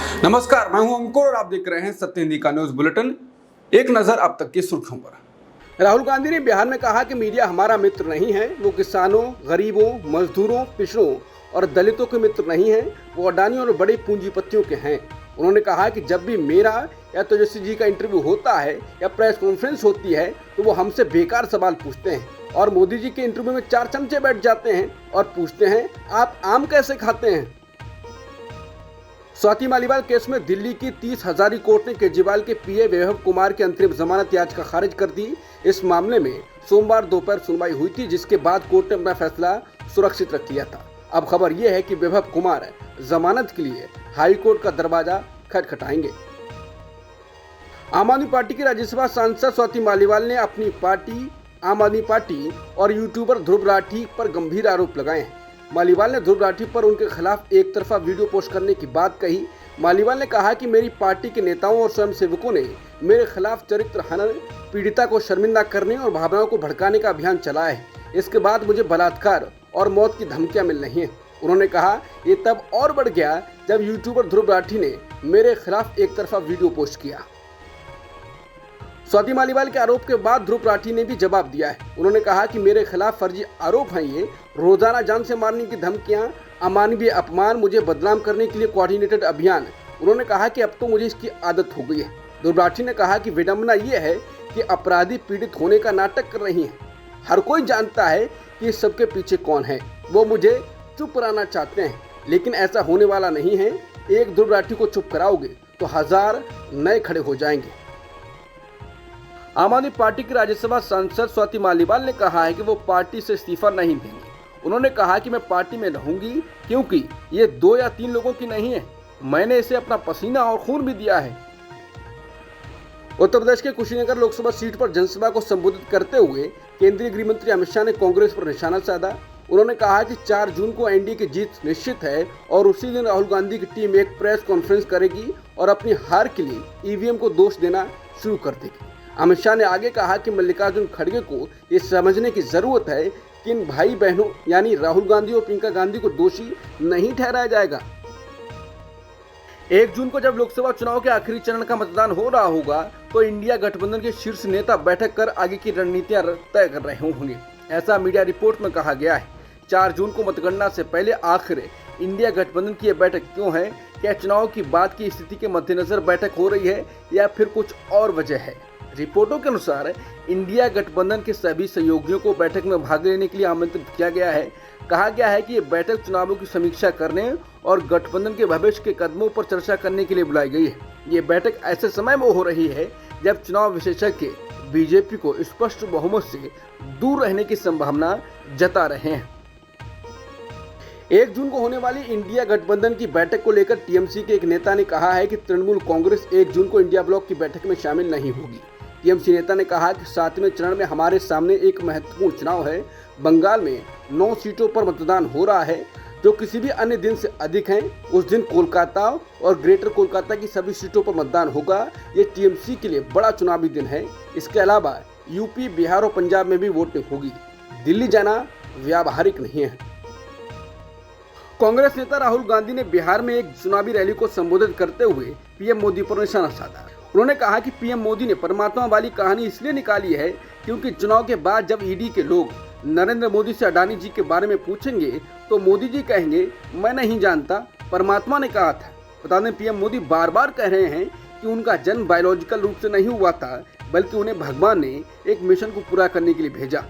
नमस्कार, मैं हूं अंकुर और आप देख रहे हैं सत्य हिंदी का न्यूज बुलेटिन। एक नजर अब तक की सुर्खियों पर। राहुल गांधी ने बिहार में कहा कि मीडिया हमारा मित्र नहीं है। वो किसानों, गरीबों, मजदूरों, पिछड़ों और दलितों के मित्र नहीं है। वो अडानी और बड़े पूंजीपतियों के हैं। उन्होंने कहा कि जब भी मेरा या तेजस्वी जी का इंटरव्यू होता है या प्रेस कॉन्फ्रेंस होती है तो वो हमसे बेकार सवाल पूछते हैं और मोदी जी के इंटरव्यू में 4 चमचे बैठ जाते हैं और पूछते हैं आप आम कैसे खाते हैं। स्वाति मालीवाल केस में दिल्ली की 30 हजारी कोर्ट ने केजरीवाल के पीए वैभव कुमार की अंतरिम जमानत याचिका खारिज कर दी। इस मामले में सोमवार दोपहर सुनवाई हुई थी, जिसके बाद कोर्ट ने अपना फैसला सुरक्षित रख लिया था। अब खबर यह है कि वैभव कुमार जमानत के लिए हाई कोर्ट का दरवाजा खटखटाएंगे। आम आदमी पार्टी की राज्यसभा सांसद स्वाति मालीवाल ने अपनी पार्टी आम आदमी पार्टी और यूट्यूबर ध्रुव राठी पर गंभीर आरोप लगाए हैं। मालीवाल ने ध्रुव राठी पर उनके खिलाफ एक तरफा वीडियो पोस्ट करने की बात कही। मालीवाल ने कहा कि मेरी पार्टी के नेताओं और स्वयंसेवकों ने मेरे खिलाफ चरित्र हनन, पीड़िता को शर्मिंदा करने और भावनाओं को भड़काने का अभियान चलाया है। इसके बाद मुझे बलात्कार और मौत की धमकियां मिल रही हैं। उन्होंने कहा ये तब और बढ़ गया जब यूट्यूबर ध्रुव राठी ने मेरे खिलाफ एक तरफा वीडियो पोस्ट किया। स्वाति मालीवाल के आरोप के बाद ध्रुव राठी ने भी जवाब दिया है। उन्होंने कहा कि मेरे खिलाफ फर्जी आरोप हैं। ये रोजाना जान से मारने की धमकियां, अमानवीय अपमान, मुझे बदनाम करने के लिए कोऑर्डिनेटेड अभियान। उन्होंने कहा कि अब तो मुझे इसकी आदत हो गई है। ध्रुव राठी ने कहा कि विडंबना ये है कि अपराधी पीड़ित होने का नाटक कर रही हैं। हर कोई जानता है कि इस सबके पीछे कौन है। वो मुझे चुप कराना चाहते हैं, लेकिन ऐसा होने वाला नहीं है। एक ध्रुव राठी को चुप कराओगे तो 1000 नए खड़े हो जाएंगे। आम आदमी पार्टी की राज्यसभा सांसद स्वाति मालीवाल ने कहा है कि वो पार्टी से इस्तीफा नहीं देंगे। उन्होंने कहा कि मैं पार्टी में रहूंगी क्योंकि ये 2 या 3 लोगों की नहीं है। मैंने इसे अपना पसीना और खून भी दिया है। उत्तर प्रदेश के कुशीनगर लोकसभा सीट पर जनसभा को संबोधित करते हुए केंद्रीय गृह मंत्री अमित शाह ने कांग्रेस पर निशाना साधा। उन्होंने कहा कि 4 जून को एनडीए की जीत निश्चित है और उसी दिन राहुल गांधी की टीम एक प्रेस कॉन्फ्रेंस करेगी और अपनी हार के लिए ईवीएम को दोष देना शुरू कर देगी। अमित शाह ने आगे कहा कि मल्लिकार्जुन खड़गे को ये समझने की जरूरत है कि इन भाई बहनों यानी राहुल गांधी और प्रियंका गांधी को दोषी नहीं ठहराया जाएगा। 1 जून को जब लोकसभा चुनाव के आखिरी चरण का मतदान हो रहा होगा तो इंडिया गठबंधन के शीर्ष नेता बैठक कर आगे की रणनीतियां तय कर रहे होंगे। ऐसा मीडिया रिपोर्ट में कहा गया है। 4 जून को मतगणना से पहले आखिर इंडिया गठबंधन की यह बैठक क्यों है? क्या चुनाव की बाद की स्थिति के मद्देनजर बैठक हो रही है या फिर कुछ और वजह है? रिपोर्टों के अनुसार इंडिया गठबंधन के सभी सहयोगियों को बैठक में भाग लेने के लिए आमंत्रित किया गया है। कहा गया है कि ये बैठक चुनावों की समीक्षा करने और गठबंधन के भविष्य के कदमों पर चर्चा करने के लिए बुलाई गई है। ये बैठक ऐसे समय में हो रही है जब चुनाव विशेषज्ञ बीजेपी को स्पष्ट बहुमत से दूर रहने की संभावना जता रहे हैं। 1 जून को होने वाली इंडिया गठबंधन की बैठक को लेकर टीएमसी के एक नेता ने कहा है कि तृणमूल कांग्रेस 1 जून को इंडिया ब्लॉक की बैठक में शामिल नहीं होगी। टीएमसी नेता ने कहा कि 7वें चरण में हमारे सामने एक महत्वपूर्ण चुनाव है। बंगाल में 9 सीटों पर मतदान हो रहा है जो किसी भी अन्य दिन से अधिक हैं। उस दिन कोलकाता और ग्रेटर कोलकाता की सभी सीटों पर मतदान होगा। ये टीएमसी के लिए बड़ा चुनावी दिन है। इसके अलावा यूपी, बिहार और पंजाब में भी वोटिंग होगी। दिल्ली जाना व्यावहारिक नहीं है। कांग्रेस नेता राहुल गांधी ने बिहार में एक चुनावी रैली को संबोधित करते हुए पीएम मोदी पर निशाना साधा। उन्होंने कहा कि पीएम मोदी ने परमात्मा वाली कहानी इसलिए निकाली है क्योंकि चुनाव के बाद जब ईडी के लोग नरेंद्र मोदी से अडानी जी के बारे में पूछेंगे तो मोदी जी कहेंगे मैं नहीं जानता, परमात्मा ने कहा था। बता दें पीएम मोदी बार बार कह रहे हैं कि उनका जन्म बायोलॉजिकल रूप से नहीं हुआ था, बल्कि उन्हें भगवान ने एक मिशन को पूरा करने के लिए भेजा।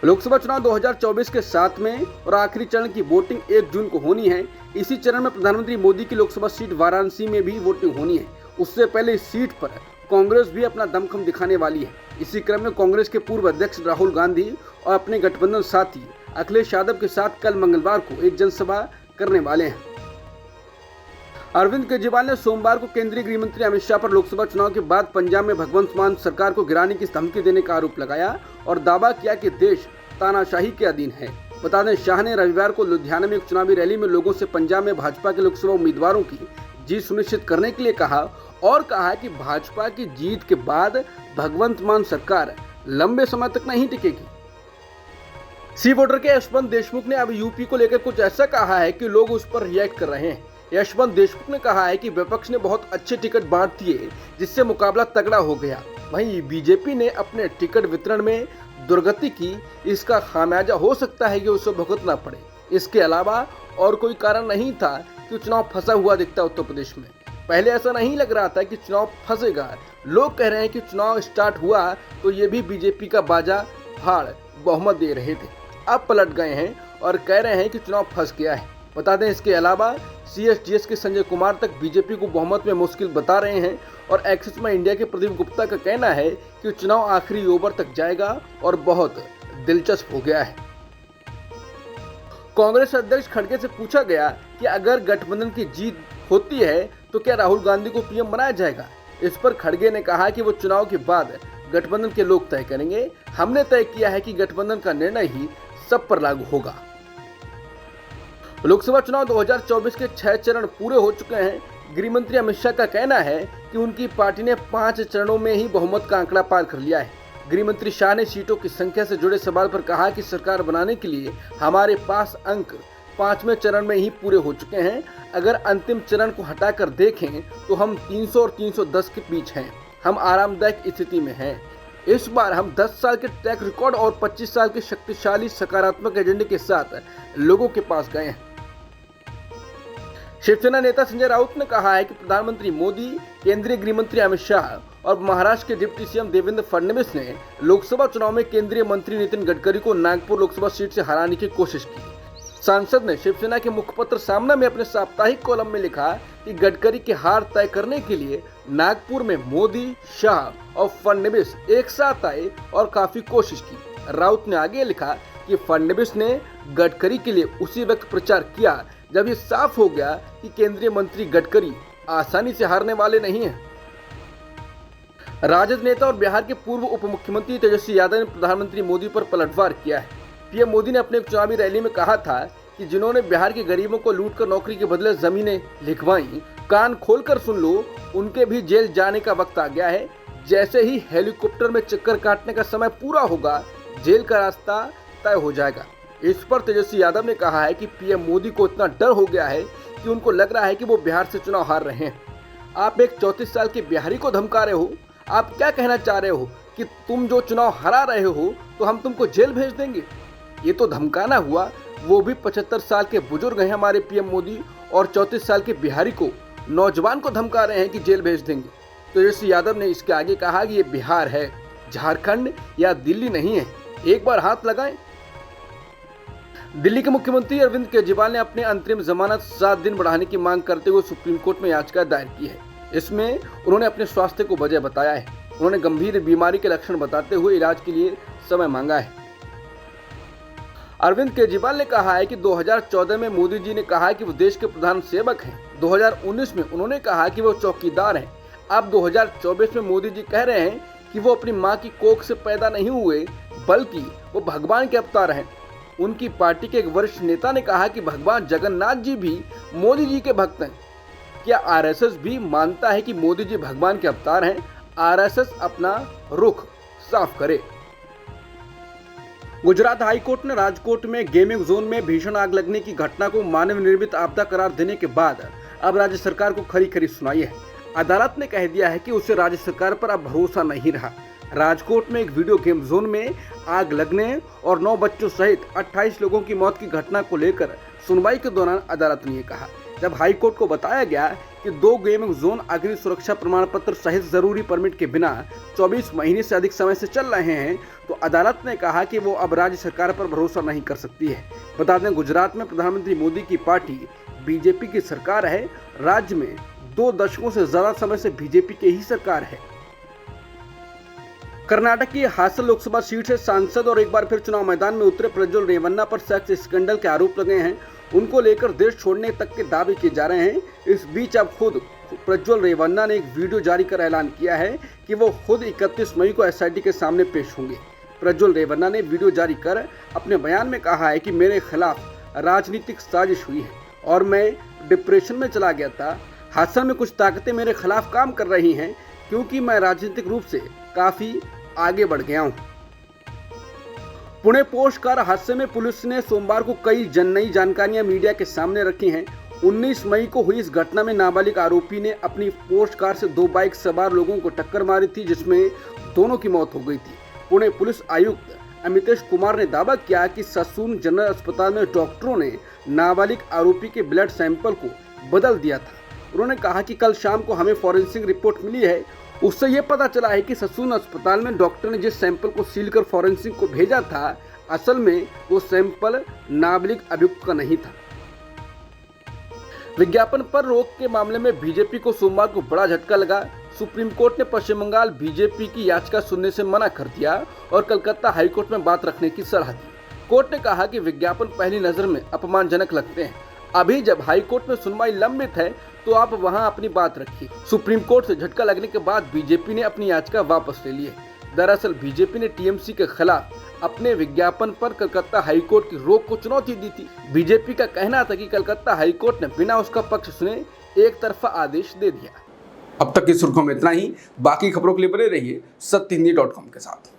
लोकसभा चुनाव 2024 के 7वें और आखिरी चरण की वोटिंग 1 जून को होनी है। इसी चरण में प्रधानमंत्री मोदी की लोकसभा सीट वाराणसी में भी वोटिंग होनी है। उससे पहले इस सीट पर कांग्रेस भी अपना दमखम दिखाने वाली है। इसी क्रम में कांग्रेस के पूर्व अध्यक्ष राहुल गांधी और अपने गठबंधन साथी अखिलेश यादव के साथ कल मंगलवार को एक जनसभा करने वाले हैं। अरविंद केजरीवाल ने सोमवार को केंद्रीय गृह मंत्री अमित शाह पर लोकसभा चुनाव के बाद पंजाब में भगवंत मान सरकार को गिराने की धमकी देने का आरोप लगाया और दावा किया कि देश तानाशाही के अधीन है। बता दें शाह ने रविवार को लुधियाना में एक चुनावी रैली में लोगों से पंजाब में भाजपा के लोकसभा उम्मीदवारों की जीत सुनिश्चित करने के लिए कहा और कहा कि भाजपा की जीत के बाद भगवंत मान सरकार लंबे समय तक नहीं टिकेगी। सी वोटर के यशवंत देशमुख ने अब यूपी को लेकर कुछ ऐसा कहा है कि लोग उस पर रिएक्ट कर रहे हैं। यशवंत देशमुख ने कहा है कि विपक्ष ने बहुत अच्छे टिकट बांट दिए जिससे मुकाबला तगड़ा हो गया। वहीं बीजेपी ने अपने टिकट वितरण में दुर्गति की, इसका खामियाजा हो सकता है कि उसे भुगतना पड़े। इसके अलावा और कोई कारण नहीं था कि चुनाव फंसा हुआ दिखता उत्तर प्रदेश में। पहले ऐसा नहीं लग रहा था कि चुनाव फंसेगा। लोग कह रहे हैं कि चुनाव स्टार्ट हुआ तो ये भी बीजेपी का बाजा फाड़ बहुमत दे रहे थे, अब पलट गए हैं और कह रहे हैं कि चुनाव फंस गया है। बता दें इसके अलावा CSDS के संजय कुमार तक बीजेपी को बहुमत में मुश्किल बता रहे हैं और एक्सिस में इंडिया के प्रदीप गुप्ता का कहना है कि चुनाव आखिरी ओवर तक जाएगा और बहुत दिलचस्प हो गया है। कांग्रेस अध्यक्ष खड़गे से पूछा गया कि अगर गठबंधन की जीत होती है तो क्या राहुल गांधी को पीएम बनाया जाएगा। इस पर खड़गे ने कहा कि वो चुनाव के बाद गठबंधन के लोग तय करेंगे। हमने तय किया है कि गठबंधन का निर्णय ही सब पर लागू होगा। लोकसभा चुनाव 2024 के 6 चरण पूरे हो चुके हैं। गृह मंत्री अमित शाह का कहना है कि उनकी पार्टी ने 5 चरणों में ही बहुमत का आंकड़ा पार कर लिया है। गृह मंत्री शाह ने सीटों की संख्या से जुड़े सवाल पर कहा कि सरकार बनाने के लिए हमारे पास अंक 5वें चरण में ही पूरे हो चुके हैं। अगर अंतिम चरण को हटाकर देखें तो हम 300 और 310 के बीच हैं। हम आरामदायक स्थिति में हैं। इस बार हम 10 साल के ट्रैक रिकॉर्ड और 25 साल के शक्तिशाली सकारात्मक एजेंडे के साथ लोगों के पास गए हैं। शिवसेना नेता संजय राउत ने कहा है कि प्रधानमंत्री मोदी, केंद्रीय गृह मंत्री अमित शाह और महाराष्ट्र के डिप्टी सीएम देवेंद्र फडणवीस ने लोकसभा चुनाव में केंद्रीय मंत्री नितिन गडकरी को नागपुर लोकसभा सीट से हराने की कोशिश की। सांसद ने शिवसेना के मुखपत्र सामना में अपने साप्ताहिक कॉलम में लिखा कि गडकरी की हार तय करने के लिए नागपुर में मोदी, शाह और फडणवीस एक साथ आए और काफी कोशिश की। राउत ने आगे लिखा कि फडणवीस ने गडकरी के लिए उसी वक्त प्रचार किया जब ये साफ हो गया कि केंद्रीय मंत्री गडकरी आसानी से हारने वाले नहीं हैं। राजद नेता और बिहार के पूर्व उप मुख्यमंत्री तेजस्वी यादव ने प्रधानमंत्री मोदी पर पलटवार किया है। पीएम मोदी ने अपने एक चुनावी रैली में कहा था कि जिन्होंने बिहार के गरीबों को लूटकर नौकरी के बदले जमीनें लिखवाई, कान खोलकर सुन लो, उनके भी जेल जाने का वक्त आ गया है। जैसे ही हेलीकॉप्टर में चक्कर काटने का समय पूरा होगा, जेल का रास्ता तय हो जाएगा। इस पर तेजस्वी यादव ने कहा है कि पीएम मोदी को इतना डर हो गया है कि उनको लग रहा है कि वो बिहार से चुनाव हार रहे हैं। आप एक 34 साल के बिहारी को धमका रहे हो। आप क्या कहना चाह रहे हो कि तुम जो चुनाव हरा रहे हो तो हम तुमको जेल भेज देंगे? ये तो धमकाना हुआ। वो भी 75 साल के बुजुर्ग हैं हमारे पीएम मोदी, और 34 साल के बिहारी को, नौजवान को धमका रहे हैं कि जेल भेज देंगे। तेजस्वी यादव ने इसके आगे कहा कि ये बिहार है, झारखंड या दिल्ली नहीं है। एक बार हाथ लगाएं। दिल्ली के मुख्यमंत्री अरविंद केजरीवाल ने अपने अंतरिम जमानत 7 दिन बढ़ाने की मांग करते हुए सुप्रीम कोर्ट में याचिका दायर की है। इसमें उन्होंने अपने स्वास्थ्य को वजह बताया है। उन्होंने गंभीर बीमारी के लक्षण बताते हुए इलाज के लिए समय मांगा है। अरविंद केजरीवाल ने कहा है कि 2014 में मोदी जी ने कहा कि वो देश के प्रधान सेवक हैं। 2019 में उन्होंने कहा कि वो चौकीदार हैं। अब 2024 में मोदी जी कह रहे हैं कि वो अपनी मां की कोख से पैदा नहीं हुए, बल्कि वो भगवान के अवतार हैं। उनकी पार्टी के एक वरिष्ठ नेता ने कहा कि भगवान जगन्नाथ जी भी मोदी जी के भक्त हैं। क्या आरएसएस भी मानता है कि मोदी जी भगवान के अवतार हैं? आरएसएस अपना रुख साफ करे। गुजरात हाईकोर्ट ने राजकोट में गेमिंग जोन में भीषण आग लगने की घटना को मानव निर्मित आपदा करार देने के बाद अब राज्य सरकार को खरी खरी सुनाई है। अदालत ने कह दिया है कि उसे राज्य सरकार पर अब भरोसा नहीं रहा। राजकोट में एक वीडियो गेम जोन में आग लगने और 9 बच्चों सहित 28 लोगों की मौत की घटना को लेकर सुनवाई के दौरान अदालत ने कहा, जब हाईकोर्ट को बताया गया कि 2 गेमिंग जोन अग्नि सुरक्षा प्रमाण पत्र सहित जरूरी परमिट के बिना 24 महीने से अधिक समय से चल रहे हैं, तो अदालत ने कहा कि वो अब राज्य सरकार पर भरोसा नहीं कर सकती है। बता दें, गुजरात में प्रधानमंत्री मोदी की पार्टी बीजेपी की सरकार है। राज्य में 2 दशकों से ज्यादा समय से बीजेपी की ही सरकार है। कर्नाटक की हासन लोकसभा सीट से सांसद और एक बार फिर चुनाव मैदान में उतरे प्रज्वल रेवन्ना पर सेक्स स्कैंडल के आरोप लगे हैं। उनको लेकर देश छोड़ने तक के दावे किए जा रहे हैं। इस बीच अब खुद प्रज्वल रेवन्ना ने एक वीडियो जारी कर ऐलान किया है कि वो खुद 31 मई को एसआईटी के सामने पेश होंगे। प्रज्वल रेवन्ना ने वीडियो जारी कर अपने बयान में कहा है कि मेरे खिलाफ राजनीतिक साजिश हुई है और मैं डिप्रेशन में चला गया था। हासन में कुछ ताकतें मेरे खिलाफ काम कर रही हैं क्योंकि मैं राजनीतिक रूप से काफी आगे बढ़ गया हूं। पुणे पोस्ट कार हादसे में पुलिस ने सोमवार को कई नई जानकारियां मीडिया के सामने रखी हैं। 19 मई को हुई इस घटना में नाबालिग आरोपी ने अपनी पोस्ट कार से 2 बाइक सवार लोगों को टक्कर मारी थी, जिसमें दोनों की मौत हो गई थी। पुणे पुलिस आयुक्त अमितेश कुमार ने दावा किया कि ससून जनरल अस्पताल में डॉक्टरों ने नाबालिग आरोपी के ब्लड सैंपल को बदल दिया था। उन्होंने कहा कि कल शाम को हमें फॉरेंसिक रिपोर्ट मिली है, उससे ये पता चला है कि ससून अस्पताल में डॉक्टर ने जिस सैंपल को सील कर फॉरेंसिक को भेजा था, असल में वो सैंपल नाबालिग अभियुक्त का नहीं था। विज्ञापन पर रोक के मामले में बीजेपी को सोमवार को बड़ा झटका लगा। सुप्रीम कोर्ट ने पश्चिम बंगाल बीजेपी की याचिका सुनने से मना कर दिया और कलकत्ता हाईकोर्ट में बात रखने की सलाह दी। कोर्ट ने कहा कि विज्ञापन पहली नजर में अपमानजनक लगते हैं। अभी जब हाईकोर्ट में सुनवाई लंबित है तो आप वहां अपनी बात रखिए। सुप्रीम कोर्ट से झटका लगने के बाद बीजेपी ने अपनी याचिका वापस ले ली है। दरअसल बीजेपी ने टीएमसी के खिलाफ अपने विज्ञापन पर कलकत्ता हाईकोर्ट की रोक को चुनौती दी थी। बीजेपी का कहना था कि कलकत्ता हाईकोर्ट ने बिना उसका पक्ष सुने एक तरफा आदेश दे दिया। अब तक की सुर्खियों में इतना ही। बाकी खबरों के लिए बने रहिए सत्यहिंदी.com के साथ।